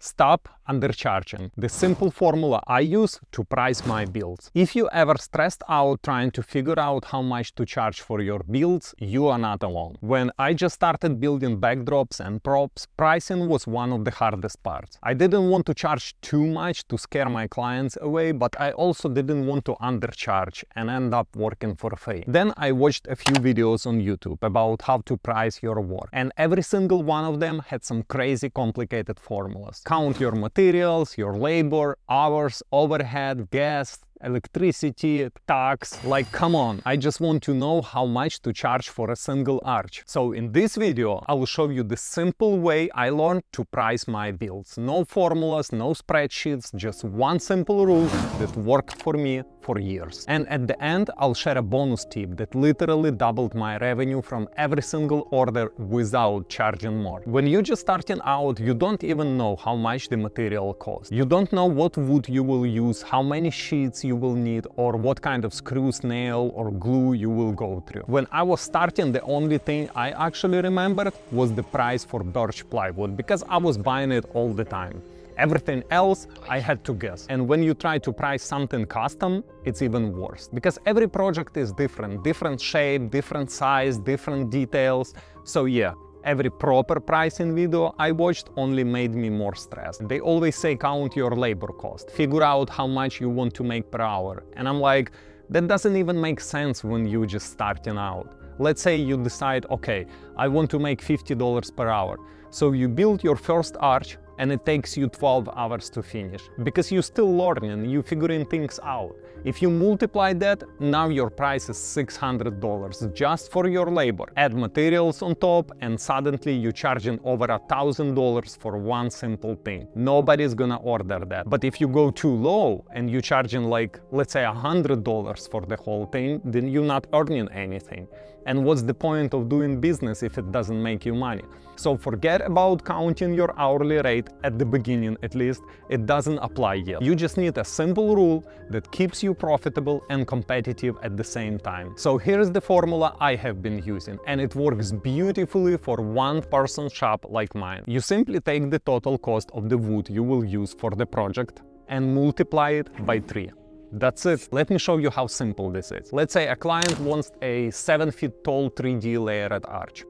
Stop undercharging. The simple formula I use to price my builds. If you ever stressed out trying to figure out how much to charge for your builds, you are not alone. When I just started building backdrops and props, pricing was one of the hardest parts. I didn't want to charge too much to scare my clients away, but I also didn't want to undercharge and end up working for free. Then I watched a few videos on YouTube about how to price your work, and every single one of them had some crazy complicated formulas. Count your materials, your labor, hours, overhead, gas, electricity, tax. Like, come on, I just want to know how much to charge for a single arch. So in this video, I will show you the simple way I learned to price my builds. No formulas, no spreadsheets, just one simple rule that worked for me for years. And at the end, I'll share a bonus tip that literally doubled my revenue from every single order without charging more. When you're just starting out, you don't even know how much the material costs. You don't know what wood you will use, how many sheets you will need, or what kind of screws, nail, or glue you will go through. When I was starting, the only thing I actually remembered was the price for birch plywood, because I was buying it all the time. Everything else I had to guess. And when you try to price something custom, it's even worse. Because every project is different shape, different size, different details. So yeah, every proper pricing video I watched only made me more stressed. They always say count your labor cost, figure out how much you want to make per hour. And I'm like, that doesn't even make sense when you're just starting out. Let's say you decide, okay, I want to make $50 per hour. So you build your first arch, and it takes you 12 hours to finish. Because you're still learning, you're figuring things out. If you multiply that, now your price is $600 just for your labor. Add materials on top, and suddenly you're charging over $1,000 for one simple thing. Nobody's gonna order that. But if you go too low and you're charging like, let's say $100 for the whole thing, then you're not earning anything. And what's the point of doing business if it doesn't make you money? So forget about counting your hourly rate at the beginning, at least. It doesn't apply yet. You just need a simple rule that keeps you profitable and competitive at the same time. So here's the formula I have been using, and it works beautifully for one-person shop like mine. You simply take the total cost of the wood you will use for the project and multiply it by 3. That's it. Let me show you how simple this is. Let's say a client wants a 7 feet tall 3D layered arch.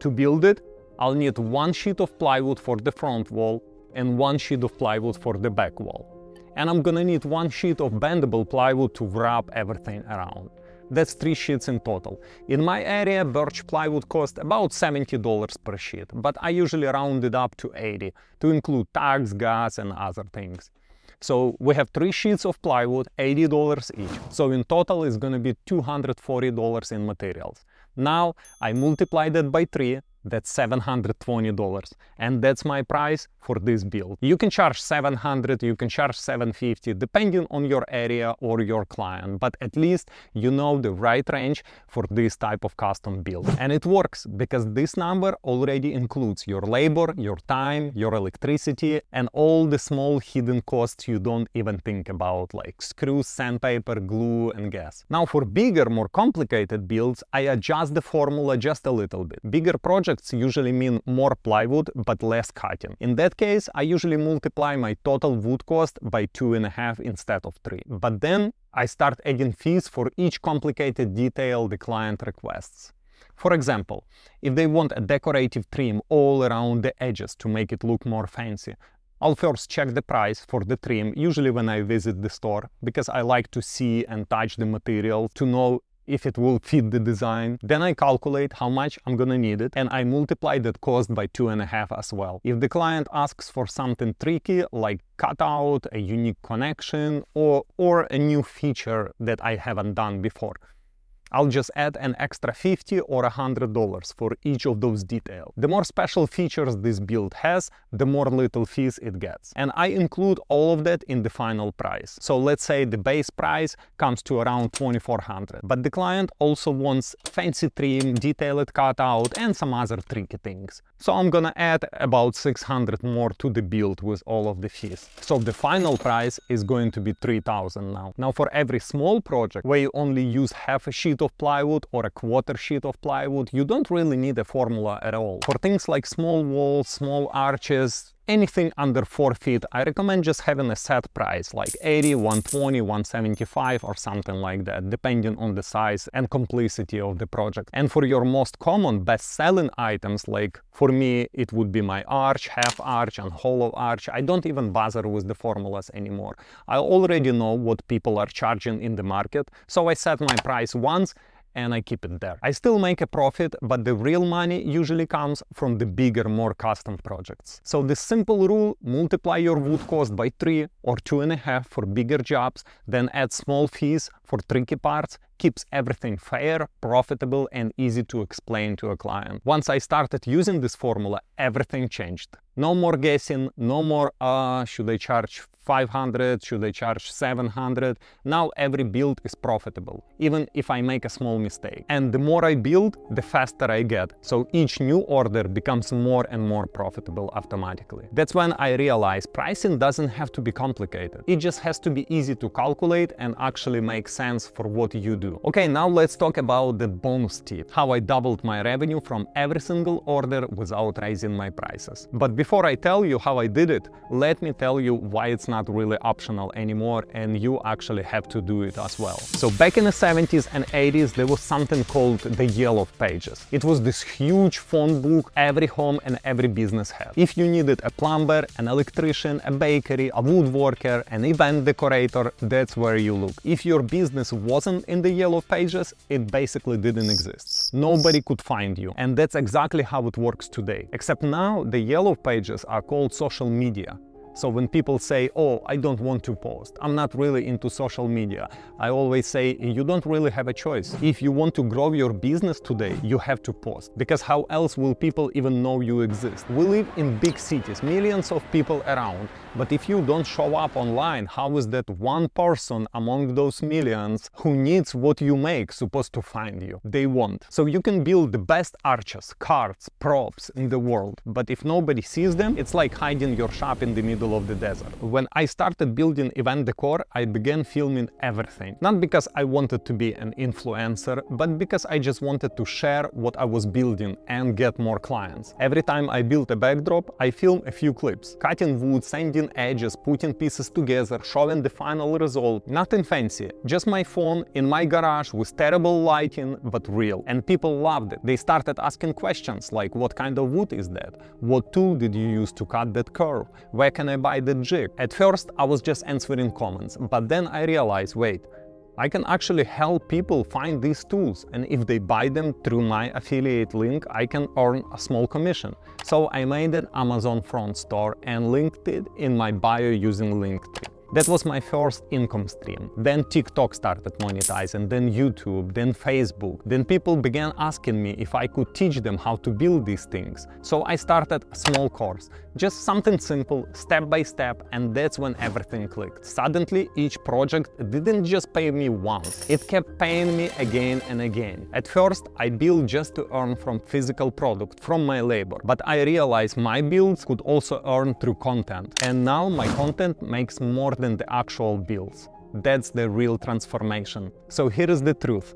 To build it, I'll need one sheet of plywood for the front wall and one sheet of plywood for the back wall. And I'm gonna need one sheet of bendable plywood to wrap everything around. That's 3 sheets in total. In my area, birch plywood costs about $70 per sheet, but I usually round it up to $80 to include tax, gas, and other things. So we have 3 sheets of plywood, $80 each. So in total it's gonna be $240 in materials. Now I multiply that by 3, that's $720, and that's my price for this build. You can charge $700, you can charge $750, depending on your area or your client, but at least you know the right range for this type of custom build. And it works because this number already includes your labor, your time, your electricity, and all the small hidden costs you don't even think about, like screws, sandpaper, glue, and gas. Now for bigger, more complicated builds, I adjust the formula just a little bit. Bigger projects usually mean more plywood but less cutting. In that case, I usually multiply my total wood cost by 2.5 instead of 3. But then I start adding fees for each complicated detail the client requests. For example, if they want a decorative trim all around the edges to make it look more fancy, I'll first check the price for the trim, usually when I visit the store, because I like to see and touch the material to know if it will fit the design. Then I calculate how much I'm gonna need it, and I multiply that cost by 2.5 as well. If the client asks for something tricky, like cutout, a unique connection, or a new feature that I haven't done before, I'll just add an extra $50 or $100 for each of those details. The more special features this build has, the more little fees it gets. And I include all of that in the final price. So let's say the base price comes to around $2,400. But the client also wants fancy trim, detailed cutout, and some other tricky things. So I'm gonna add about $600 more to the build with all of the fees. So the final price is going to be $3,000 now. Now for every small project where you only use half a sheet of plywood or a quarter sheet of plywood, you don't really need a formula at all. For things like small walls, small arches, Anything under 4 feet, I recommend just having a set price like 80, 120, 175 or something like that, depending on the size and complexity of the project. And for your most common best-selling items, like for me, it would be my arch, half arch and hollow arch. I don't even bother with the formulas anymore. I already know what people are charging in the market, so I set my price once and I keep it there. I still make a profit, but the real money usually comes from the bigger, more custom projects. So the simple rule, multiply your wood cost by 3 or 2.5 for bigger jobs, then add small fees for tricky parts, keeps everything fair, profitable, and easy to explain to a client. Once I started using this formula, everything changed. No more guessing, no more, should I charge 500, should I charge 700? Now every build is profitable, even if I make a small mistake. And the more I build, the faster I get. So each new order becomes more and more profitable automatically. That's when I realized pricing doesn't have to be complicated. It just has to be easy to calculate and actually make sense for what you do. Okay, now let's talk about the bonus tip, how I doubled my revenue from every single order without raising my prices. But before I tell you how I did it, let me tell you why it's not really optional anymore and you actually have to do it as well. So back in the 70s and 80s, there was something called the Yellow Pages. It was this huge phone book every home and every business had. If you needed a plumber, an electrician, a bakery, a woodworker, an event decorator, that's where you look. If your business wasn't in the Yellow Pages, it basically didn't exist. Nobody could find you. And that's exactly how it works today. Except now the Yellow Pages are called social media. So when people say, oh, I don't want to post, I'm not really into social media, I always say, you don't really have a choice. If you want to grow your business today, you have to post. Because how else will people even know you exist? We live in big cities, millions of people around. But if you don't show up online, how is that one person among those millions who needs what you make supposed to find you? They won't. So you can build the best arches, carts, props in the world, but if nobody sees them, it's like hiding your shop in the middle of the desert. When I started building event decor, I began filming everything. Not because I wanted to be an influencer, but because I just wanted to share what I was building and get more clients. Every time I built a backdrop, I filmed a few clips, cutting wood, sanding edges, putting pieces together, showing the final result. Nothing fancy, just my phone in my garage with terrible lighting, but real. And people loved it. They started asking questions like, what kind of wood is that? What tool did you use to cut that curve? Where can I buy the jig? At first, I was just answering comments, but then I realized, wait, I can actually help people find these tools, and if they buy them through my affiliate link, I can earn a small commission. So I made an Amazon front store and linked it in my bio using Linktree. That was my first income stream. Then TikTok started monetizing, then YouTube, then Facebook. Then people began asking me if I could teach them how to build these things. So I started a small course, just something simple, step by step, and that's when everything clicked. Suddenly, each project didn't just pay me once, it kept paying me again and again. At first, I built just to earn from physical product, from my labor, but I realized my builds could also earn through content. And now my content makes more than the actual bills. That's the real transformation. So here is the truth.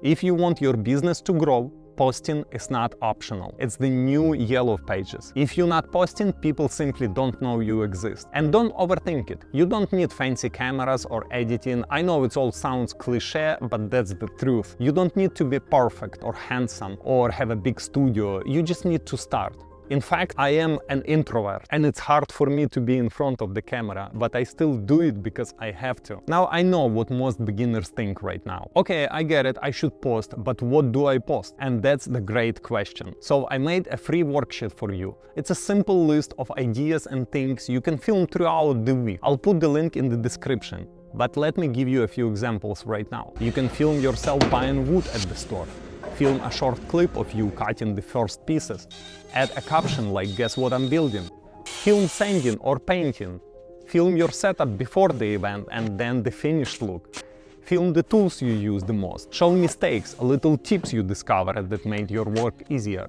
If you want your business to grow, posting is not optional. It's the new Yellow Pages. If you're not posting, people simply don't know you exist. And don't overthink it. You don't need fancy cameras or editing. I know it all sounds cliche, but that's the truth. You don't need to be perfect or handsome or have a big studio. You just need to start. In fact, I am an introvert and it's hard for me to be in front of the camera, but I still do it because I have to. Now I know what most beginners think right now. Okay, I get it, I should post, but what do I post? And that's the great question. So I made a free worksheet for you. It's a simple list of ideas and things you can film throughout the week. I'll put the link in the description. But let me give you a few examples right now. You can film yourself buying wood at the store. Film a short clip of you cutting the first pieces. Add a caption like "Guess what I'm building." Film sanding or painting. Film your setup before the event and then the finished look. Film the tools you use the most. Show mistakes, little tips you discovered that made your work easier.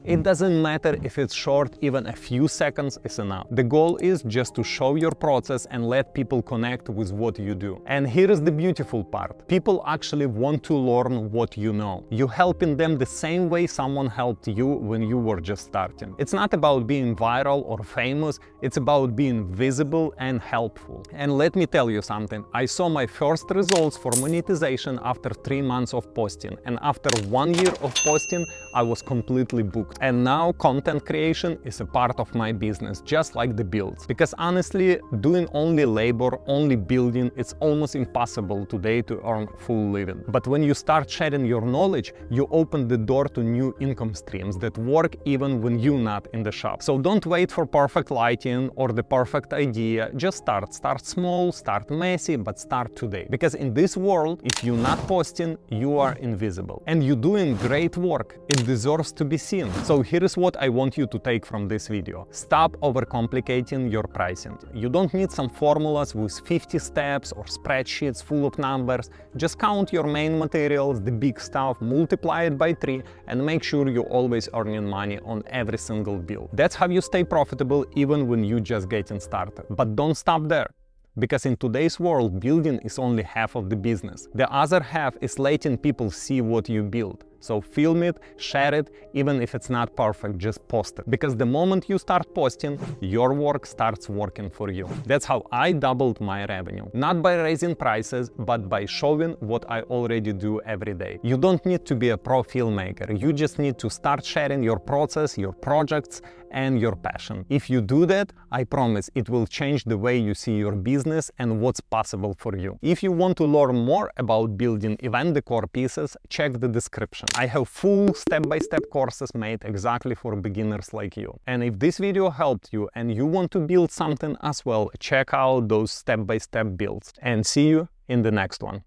It doesn't matter if it's short, even a few seconds is enough. The goal is just to show your process and let people connect with what you do. And here is the beautiful part. People actually want to learn what you know. You're helping them the same way someone helped you when you were just starting. It's not about being viral or famous, it's about being visible and helpful. And let me tell you something, I saw my first results for monetization after 3 months of posting, and after 1 year of posting, I was completely booked. And now content creation is a part of my business, just like the builds. Because honestly, doing only labor, only building, it's almost impossible today to earn full living. But when you start sharing your knowledge, you open the door to new income streams that work even when you're not in the shop. So don't wait for perfect lighting or the perfect idea, just start. Start small, start messy, but start today. Because in this world, if you're not posting, you are invisible. And you're doing great work. It deserves to be seen. So here is what I want you to take from this video. Stop overcomplicating your pricing. You don't need some formulas with 50 steps or spreadsheets full of numbers. Just count your main materials, the big stuff, multiply it by 3, and make sure you're always earning money on every single bill. That's how you stay profitable even when you're just getting started. But don't stop there. Because in today's world, building is only half of the business. The other half is letting people see what you build. So film it, share it, even if it's not perfect, just post it. Because the moment you start posting, your work starts working for you. That's how I doubled my revenue. Not by raising prices, but by showing what I already do every day. You don't need to be a pro filmmaker. You just need to start sharing your process, your projects, and your passion. If you do that, I promise it will change the way you see your business and what's possible for you. If you want to learn more about building event decor pieces, check the description. I have full step-by-step courses made exactly for beginners like you. And if this video helped you and you want to build something as well, check out those step-by-step builds. And see you in the next one.